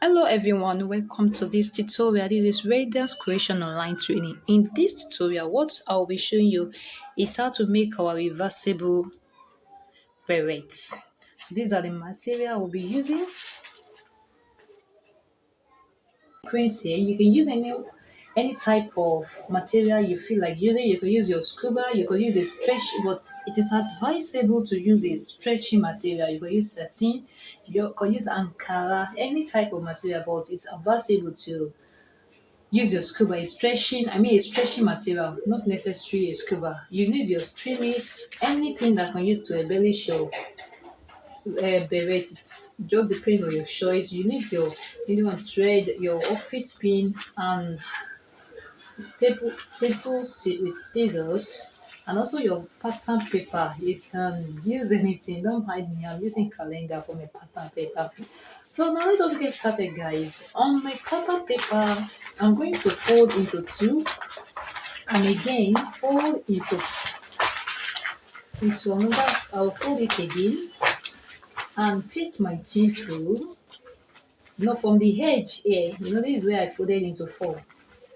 Hello everyone, welcome to this tutorial. This is Radiance Creation Online Training. In this tutorial, what I'll be showing you is how to make our reversible beret. So these are the material we'll be using. Sequence here, you can use any type of material you feel like using. You could use your scuba, you could use a stretch, but it is advisable to use a stretchy material. You could use satin, you could use ankara, any type of material, but it's advisable to use your scuba. A stretching material, not necessarily a scuba. You need your streamies, anything that can use to embellish your beret. It's just depends on your choice. You need your one thread, your office pin, and with scissors, and also your pattern paper. You can use anything. Don't mind me. I'm using calendar for my pattern paper. So now let us get started, guys. On my pattern paper, I'm going to fold into two, and again fold into another. I'll fold it again and take my chin through. From the edge here, this is where I folded into four.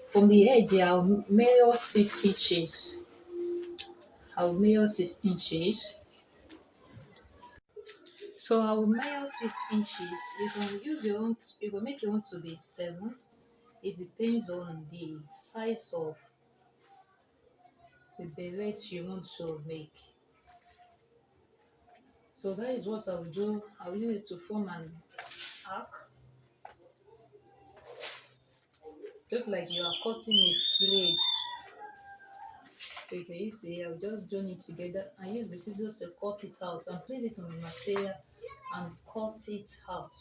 From the edge here, I'll measure 6 inches. I'll measure 6 inches. So I will measure 6 inches. You can use your own. You can make your own to be 7. It depends on the size of the beret you want to make. So that is what I will do. I will use it to form an arc, just like you are cutting a blade. So you can use it. I'll just join it together and use the scissors to cut it out and place it on the material and cut it out.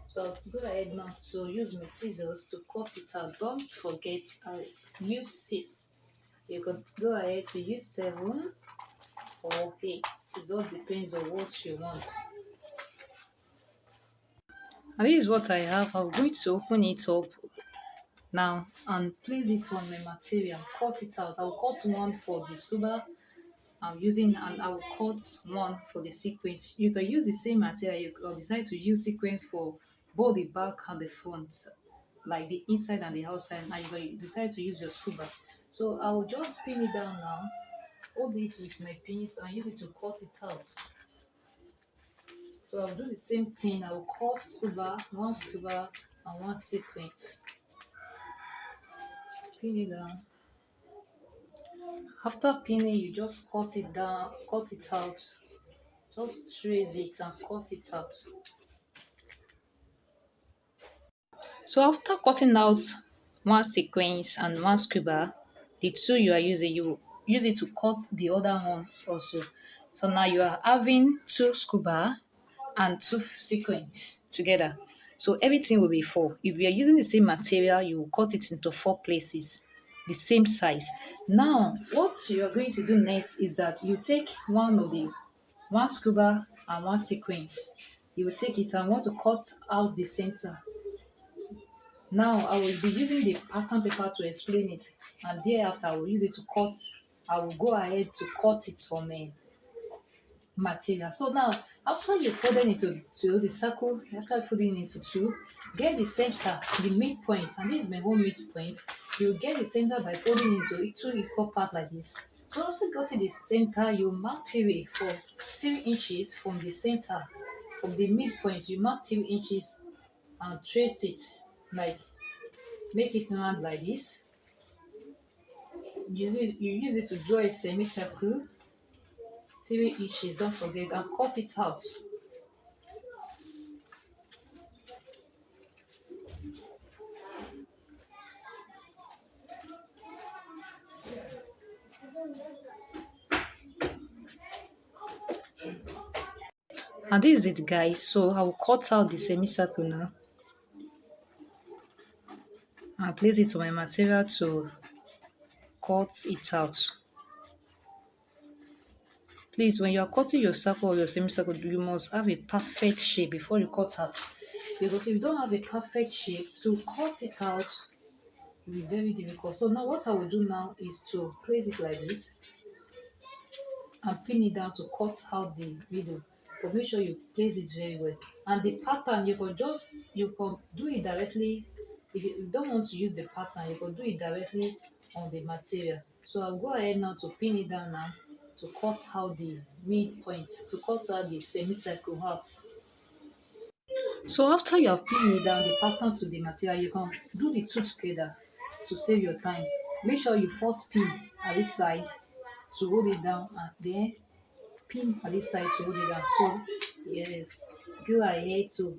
So I'll go ahead now to use my scissors to cut it out. Don't forget, I use 6. You could go ahead to use 7 or 8. It all depends on what you want. And this is what I have. I'm going to open it up now and place it on my material. Cut it out. I'll cut one for the scuba I'm using, and I'll cut one for the sequence. You can use the same material. You can decide to use sequence for both the back and the front, like the inside and the outside, and you can decide to use your scuba. So I'll just pin it down now, hold it with my pins and use it to cut it out. So I'll do the same thing. I'll cut scuba and one sequence. Pin it down. After pinning, you just cut it down, cut it out. Just trace it and cut it out. So after cutting out one sequence and one scuba, the two you are using, you use it to cut the other ones also. So now you are having two scuba and two sequence together. So everything will be four. If you are using the same material, you will cut it into 4 places, the same size. Now, what you are going to do next is that you take one scuba and one sequence. You will take it and want to cut out the center. Now I will be using the pattern paper to explain it, and thereafter I will use it to cut. I will go ahead to cut it on a material. So now after you fold it into two, the circle, after folding into two, get the center, the midpoint, and this is my whole midpoint. You get the center by folding into two equal parts like this. So after getting the center, you mark 3 for 3 inches from the center, from the midpoint. You mark 3 inches and trace it, like make it round like this. You use it to draw a semicircle, 3 inches, don't forget, and cut it out. And this is it, guys. So I will cut out the semicircle now and place it on my material to cut it out. Please, when you are cutting your circle or your semicircle, you must have a perfect shape before you cut out. Because if you don't have a perfect shape, to cut it out will be very difficult. So now what I will do now is to place it like this and pin it down to cut out the middle. but make sure you place it very well. And the pattern, you can do it directly. If you don't want to use the pattern, you can do it directly on the material. So I'll go ahead now to pin it down now to cut out the midpoint, to cut out the semicircle out. So after you have pinned it down the pattern to the material, you can do the two together to save your time. Make sure you first pin at this side to hold it down, and then pin at this side to hold it down. So yeah, go ahead to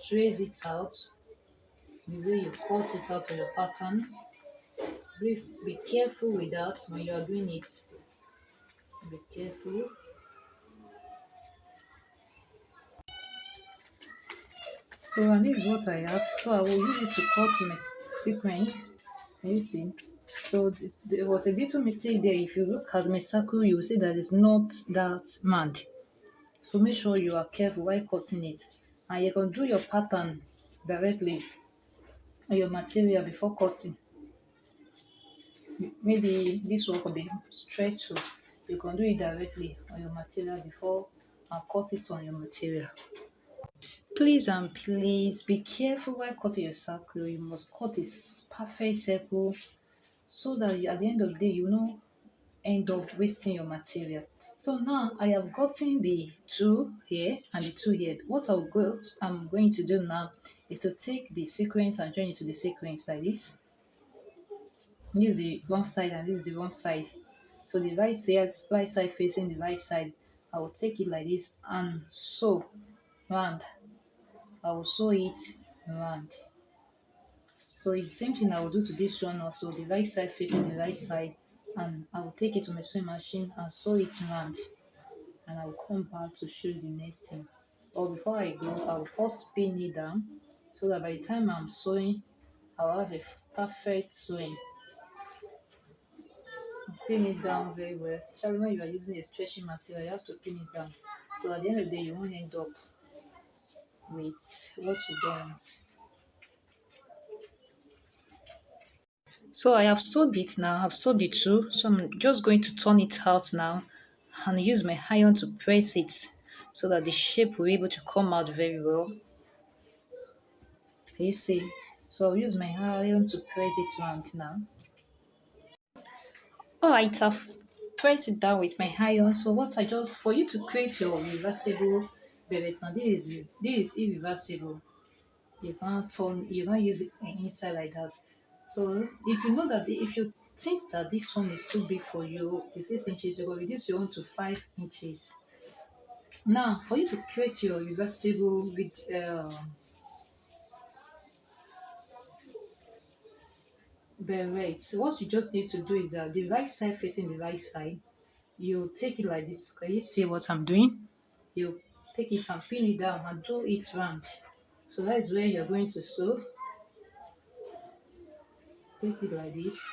trace it out the way you cut it out of your pattern. Please be careful with that when you are doing it. Be careful. So and this is what I have. So I will use it to cut my sequence. Can you see? So there was a little mistake there. If you look at my circle, you will see that it's not that mad. So make sure you are careful while cutting it. And you can do your pattern directly on your material before cutting. Maybe this one could be stressful. You can do it directly on your material before and cut it on your material. Please and please be careful while cutting your circle. You must cut a perfect circle so that at the end of the day you will not end up wasting your material. So now I have gotten the two here and the two here. I'm going to do now is to take the sequence and join it to the sequence like this. This is the wrong side and this is the wrong side. So the right side facing the right side. I will take it like this and sew round. I will sew it round. So it's the same thing I will do to this one also. The right side facing the right side, and I will take it to my sewing machine and sew it round. And I will come back to show you the next thing. But before I go, I will first pin it down so that by the time I'm sewing, I'll have a perfect sewing. Pin it down very well. Especially when you are using a stretching material, you have to pin it down. So at the end of the day, you won't end up with what you don't want. So I have sewed it now. I've sewed it too. So I'm just going to turn it out now and use my iron to press it so that the shape will be able to come out very well. Can you see? So I'll use my iron to press it round now. Alright, I've pressed it down with my iron. So what I just for you to create your reversible beret now, this is irreversible. You can't use it inside like that. So if you know that if you think that this one is too big for you, the 6 inches, you go reduce your own to 5 inches. Now for you to create your reversible with beret, so what you just need to do is that the right side facing the right side, you take it like this. Can you see what I'm doing? You take it and pin it down and do it round. So that is where you're going to sew. Take it like this.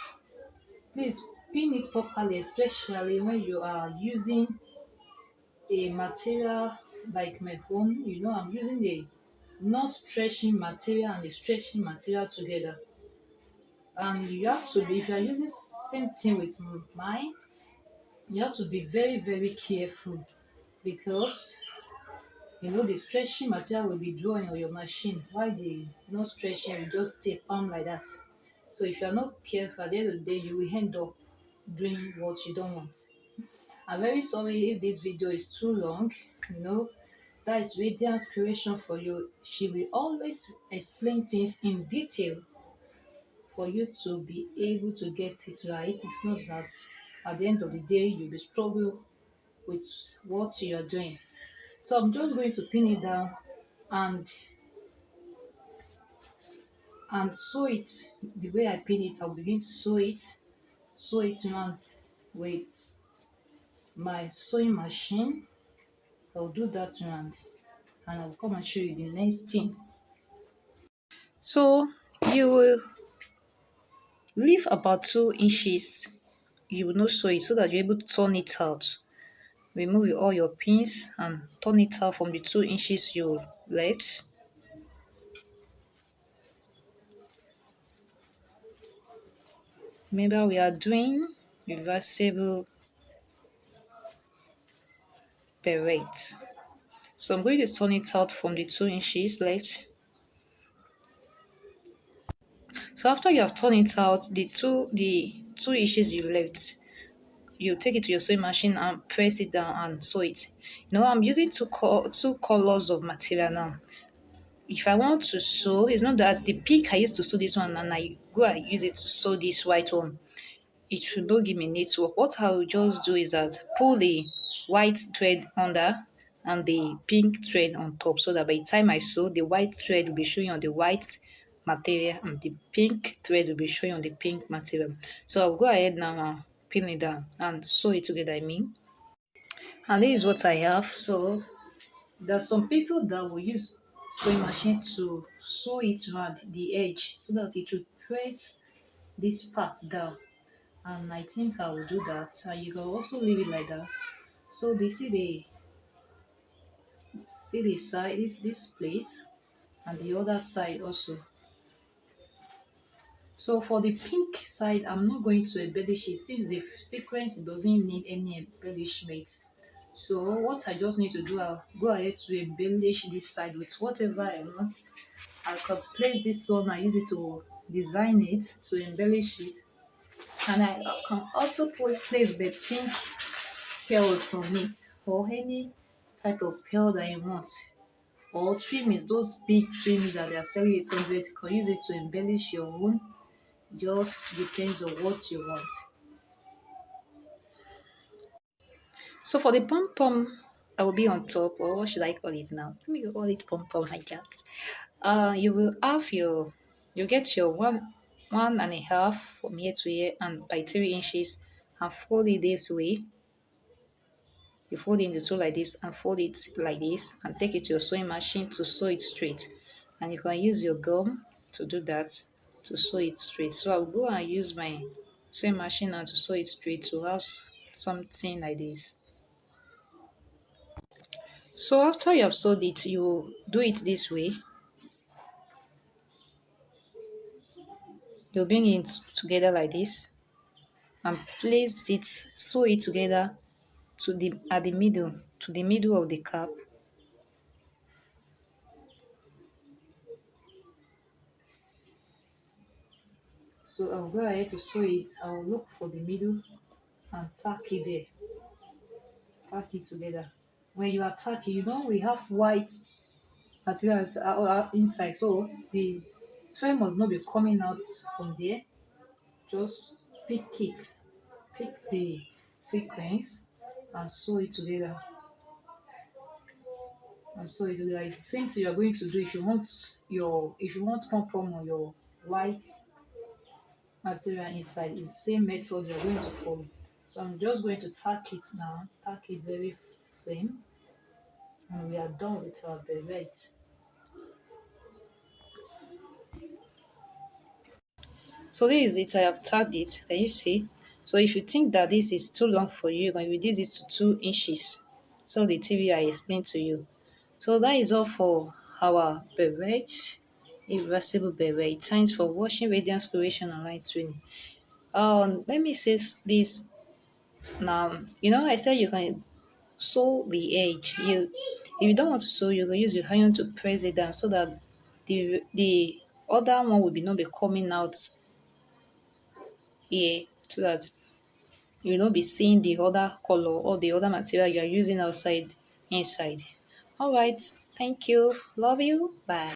Please pin it properly, especially when you are using a material like my own. You know, I'm using a non stretching material and a stretching material together. And you have to be, if you're using same thing with mine, you have to be very, very careful because the stretching material will be drawing on your machine while the not stretching will just stay firm like that. So if you're not careful, at the end of the day, you will end up doing what you don't want. I'm very sorry if this video is too long. You know, that is Radiance creation for you. She will always explain things in detail for you to be able to get it right. It's not that at the end of the day you'll be struggling with what you're doing. So I'm just going to pin it down and sew it the way I pin it. I'll begin to sew it now with my sewing machine. I'll do that round and I'll come and show you the next thing. So you will leave about 2 inches. You will not sew it so that you're able to turn it out. Remove all your pins and turn it out from the 2 inches you left. Remember we are doing reversible beret. So I'm going to turn it out from the 2 inches left. So after you have turned it out, the two inches you left, you take it to your sewing machine and press it down and sew it. I'm using two colors of material now. If I want to sew, it's not that the pink I used to sew this one and I go and use it to sew this white one. It should not give me network. What I will just do is that pull the white thread under and the pink thread on top so that by the time I sew, the white thread will be showing on the white material and the pink thread will be showing on the pink material. So I'll go ahead now and pin it down and sew it together, And this is what I have. So there are some people that will use sewing machine to sew it around the edge so that it will press this part down, and I think I will do that. And you can also leave it like that. So they see the side this place and the other side also. So for the pink side, I'm not going to embellish it since the sequence doesn't need any embellishment. So what I just need to do, I'll go ahead to embellish this side with whatever I want. I can place this one and use it to design it, to embellish it. And I can also place the pink pearls on it, or any type of pearl that you want, or trimmings, those big trimmings that they are selling 800, you can use it to embellish your own. Just depends on what you want. So for the pom pom, I will be on top, or what should I call it now? Let me call it pom pom like that. You will have you get your one and a half from here to here, and by 3 inches, and fold it this way. You fold it into two like this and fold it like this and take it to your sewing machine to sew it straight. And you can use your gum to do that, to sew it straight. So I'll go and use my sewing machine now to sew it straight to have something like this. So after you have sewed it, you do it this way. You bring it together like this and place it, sew it together to the at the middle, to the middle of the cap. So I'll go ahead to sew it. I'll look for the middle and tack it there. Tack it together. When you are tacking, we have white materials inside, so the thread must not be coming out from there. Just pick it, pick the sequence and sew it together. And sew it together. It's the same thing you are going to do if you want pom pom on your white material inside. It's the same method you're going to follow. So I'm just going to tack it now, tack it very firm, and we are done with our beret. So this is it. I have tagged it. Can you see? So if you think that this is too long for you, you can reduce it to 2 inches. So the TV I explained to you. So that is all for our beret, reversible beret. Thanks for watching Radiance Creation Online Training. Let me say this now. I said you can sew the edge. If you don't want to sew, you can use your iron to press it down so that the other one will be not be coming out here, so that you will not be seeing the other color or the other material you are using outside inside. All right. Thank you. Love you. Bye.